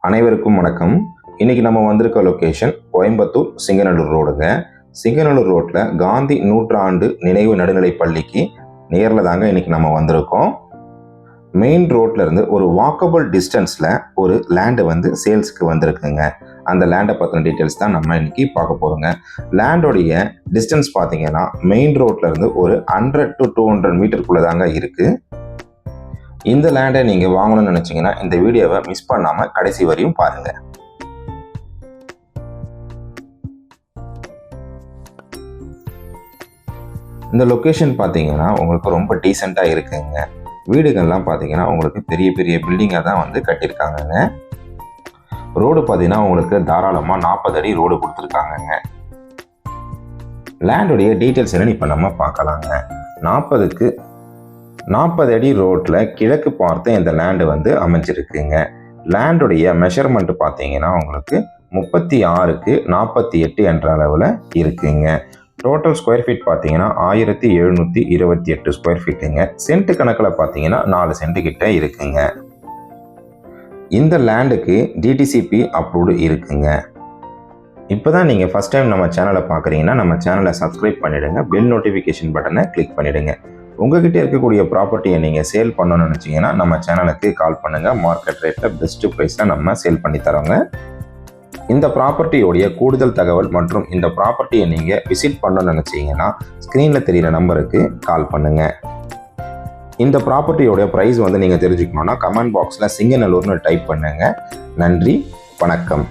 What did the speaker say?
அனைவருக்கும் வணக்கம். இன்னைக்கு நம்ம வந்திருக்க லொக்கேஷன் கோயம்புத்தூர் சிங்கநல்லூர் ரோடுங்க. சிங்கநல்லூர் ரோட்ல காந்தி நூற்றாண்டு நினைவு நடுநிலைப் பள்ளிக்கு நேரில் தாங்க இன்னைக்கு நம்ம வந்திருக்கோம். மெயின் ரோட்ல இருந்து ஒரு வாக்கபிள் டிஸ்டன்ஸ்ல ஒரு லேண்டு வந்து சேல்ஸுக்கு வந்திருக்குங்க. அந்த லேண்டை பற்றின டீட்டெயில்ஸ் தான் நம்ம இன்னைக்கு பார்க்க போறோங்க. லேண்டோடைய டிஸ்டன்ஸ் பார்த்தீங்கன்னா மெயின் ரோட்ல இருந்து ஒரு 100 to 200 மீட்டருக்குள்ள தாங்க இருக்கு. இந்த லேண்டை நீங்கள் வாங்கணும்னு நினச்சிங்கன்னா இந்த வீடியோவை மிஸ் பண்ணாமல் கடைசி வரையும் பாருங்கள். இந்த லொக்கேஷன் பார்த்தீங்கன்னா உங்களுக்கு ரொம்ப டீசெண்டாக இருக்குங்க. வீடுகள்லாம் பார்த்தீங்கன்னா உங்களுக்கு பெரிய பெரிய பில்டிங்காக தான் வந்து கட்டியிருக்காங்கங்க. ரோடு பார்த்தீங்கன்னா உங்களுக்கு தாராளமாக 40 அடி ரோடு கொடுத்துருக்காங்கங்க. லேண்டுடைய டீட்டெயில்ஸ் என்னன்னு இப்போ நம்ம பார்க்கலாங்க. 40 அடி ரோட்டில் கிழக்கு பார்த்து இந்த லேண்டு வந்து அமைஞ்சிருக்குங்க. லேண்டுடைய மெஷர்மெண்ட் பார்த்தீங்கன்னா உங்களுக்கு 36க்கு 48 என்ற அளவில் இருக்குங்க. டோட்டல் ஸ்கொயர் ஃபீட் பார்த்தீங்கன்னா 1728 ஸ்கொயர் ஃபீட்டுங்க. சென்ட் கணக்கில் பார்த்தீங்கன்னா 4 சென்ட் கிட்ட இருக்குங்க. இந்த லேண்டுக்கு டிடிசிபி அப்ரூவ்டு இருக்குங்க. இப்போ தான் நீங்கள் ஃபஸ்ட் டைம் நம்ம சேனலை பார்க்குறீங்கன்னா நம்ம சேனலை சப்ஸ்கிரைப் பண்ணிவிடுங்க. பெல் நோட்டிஃபிகேஷன் பட்டனை கிளிக் பண்ணிவிடுங்க. உங்ககிட்ட இருக்கக்கூடிய ப்ராப்பர்ட்டியை நீங்கள் சேல் பண்ணணும்னு நினச்சிங்கன்னா நம்ம சேனலுக்கு கால் பண்ணுங்கள். மார்க்கெட் ரேட்டில் பெஸ்ட்டு ப்ரைஸில் நம்ம சேல் பண்ணி தரோங்க. இந்த ப்ராப்பர்ட்டியோடைய கூடுதல் தகவல் மற்றும் இந்த ப்ராப்பர்ட்டியை நீங்கள் விசிட் பண்ணணும்னு நினச்சிங்கன்னா ஸ்க்ரீனில் தெரிகிற நம்பருக்கு கால் பண்ணுங்கள். இந்த ப்ராப்பர்ட்டியோடைய ப்ரைஸ் வந்து நீங்கள் தெரிஞ்சுக்கணுன்னா கமெண்ட் பாக்ஸில் சிங்கநல்லூர்னு டைப் பண்ணுங்கள். நன்றி, வணக்கம்.